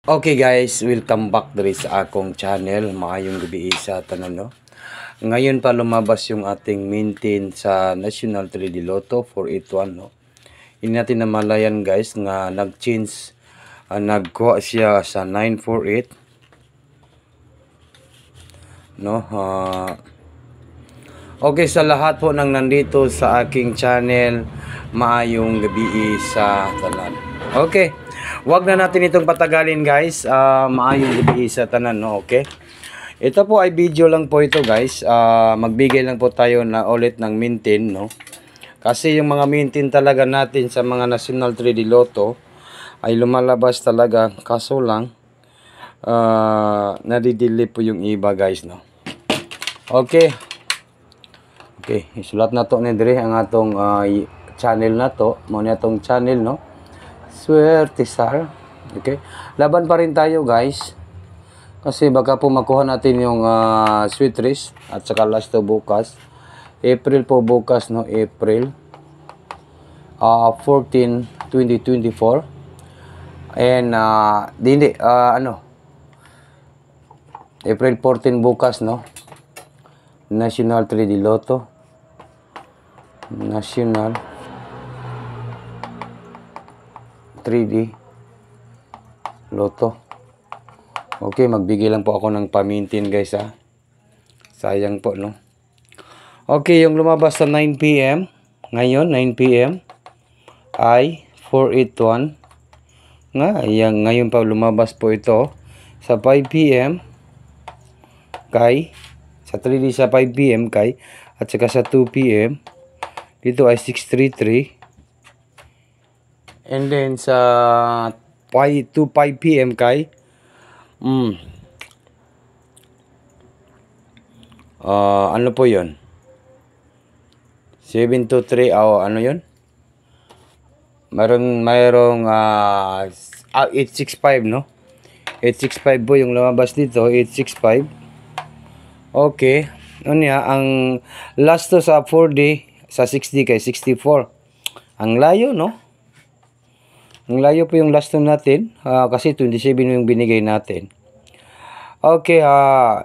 Okay guys, welcome back diri sa akong channel. Maayong gabi sa tanan no. Ngayon pa lumabas yung ating maintain sa National 3D Lotto 481 no. Hindi natin namalayan guys nga nag-change, nagkuha siya sa 948 no. Okay, sa lahat po nang nandito sa aking channel, maayong gabi sa tanan. Okay. Wag na natin itong patagalin guys. Maayong gabi sa tanan no, okay? Ito po ay video lang po ito guys. Magbigay lang po tayo na ulit ng maintain no. Kasi yung mga maintain talaga natin sa mga National 3D Lotto ay lumalabas talaga, kaso lang nadidelete po yung iba guys no. Okay. Okay, isulat na to ni dire ang atong channel na to, mo ni atong channel no. Swerte Sar. Okay. Laban pa rin tayo guys. Kasi baka po makuha natin yung sweet risk at saka last to bukas. April po bukas no, April 14, 2024. And April 14 bukas no. National 3D Lotto. National 3D Lotto. Okay, magbigay lang po ako ng pa-maintain guys ha. Sayang po no. Okay, yung lumabas sa 9 PM ngayon, 9 PM ay 481 nga. Ngayon pa lumabas po ito sa 5 PM kay sa 3D sa 5 PM kay at saka sa 2 PM dito ay 633. And then sa 5 PM kay ano po yun? 723 ano yun? Mayroong 865 no? 865 po yung lumabas dito, 865. Okay. Ano niya, ang last to sa 4D sa 6D kay 64. Ang layo no? Ang layo po yung last time natin kasi 27 yung binigay natin. Okay,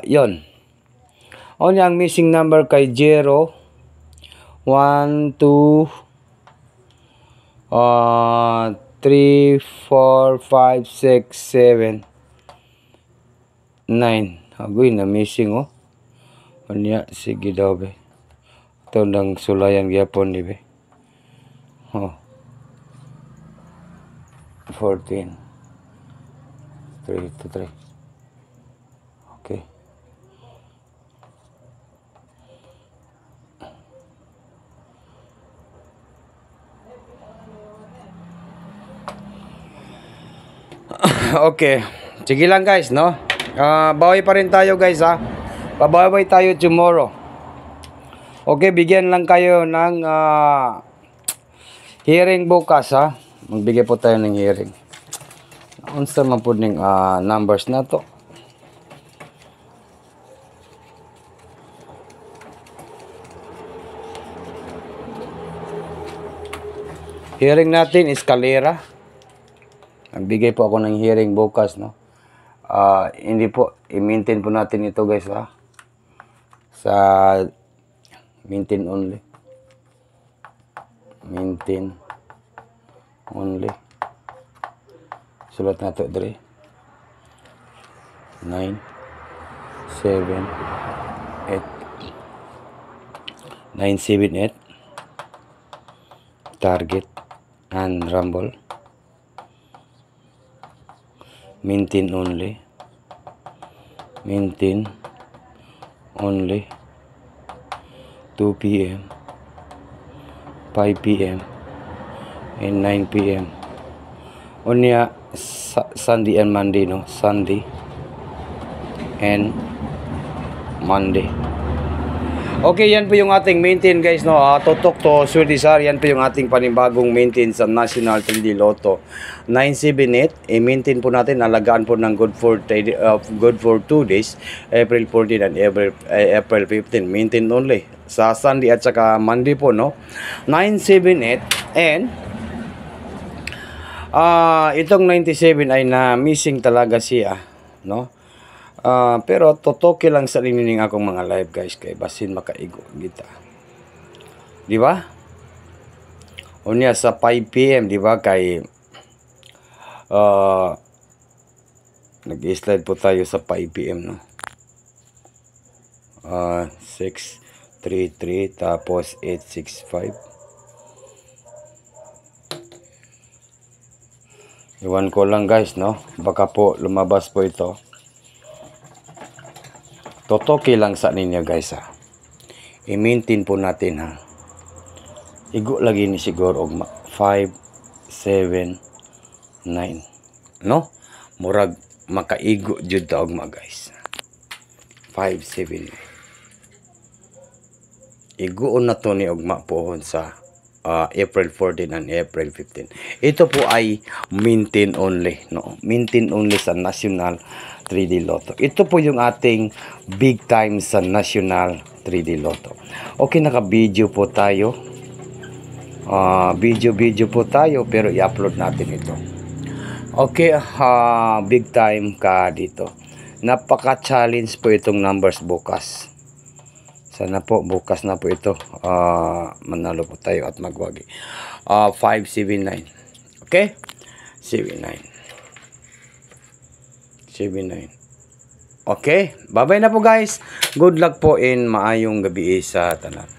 yon. O ang missing number kay 0, 1, 2, 3, 4, 5, 6, 7, 9. Agoy na missing oh. Anya, sige daw be. Ito nang sulayan gyapon di be. Oh. 14 3 to 3. Okay. Okay. Sige lang guys no. Bawi pa rin tayo guys ha. Babawi tayo tomorrow. Okay, bigyan lang kayo ng hearing bukas ha. Magbigay po tayo ng hearing. Unsa man po ning numbers na to. Hearing natin eskalera. Nagbigay po ako ng hearing bukas no. Hindi po i-maintain po natin ito guys ha. Sa maintain only. Maintain only. Sulat na ito, 3 9 7 8 978 target and rumble. Maintain only. Maintain only. 2 PM 5 PM and 9 PM. Unya Sunday and Monday no. Sunday and Monday. Okay, yan po yung ating maintain guys no. Tutok to Swerte Sar. Yan po yung ating panibagong maintain sa National 3D Lotto 978. I-maintain po natin, alagaan po ng good for 2 days, April 14 and April 15. Maintain only sa Sunday at saka Monday po no. 978 and Itong 97 ay na missing talaga siya, no? Pero totoke lang sa nining akong mga live guys kay basin makaigo kita. Di ba? Unya sa 5 PM, di ba kay nag-slide po tayo sa 5 PM, no? 633 tapos 865. Iwan ko lang guys, no? Baka po lumabas po ito. Totoke lang sa ninyo guys, ha. I-maintain po natin, ha. Igo lagi ni siguro og 5, 7, 9. No? Murag makaigo jud ta og guys. 5, 7, 9. Iguon na to ni ugma pohon sa April 14 and April 15. Ito po ay maintain only, no? Maintain only sa National 3D Lotto. Ito po yung ating big time sa National 3D Lotto. Okay, naka-video po tayo. Video po tayo pero i-upload natin ito. Okay, big time ka dito. Napaka-challenge po itong numbers bukas. Sana po bukas na po ito manalo po tayo at magwagi. 579. Okay? 79. Okay? Bye-bye na po guys. Good luck po in maayong gabi sa tanan.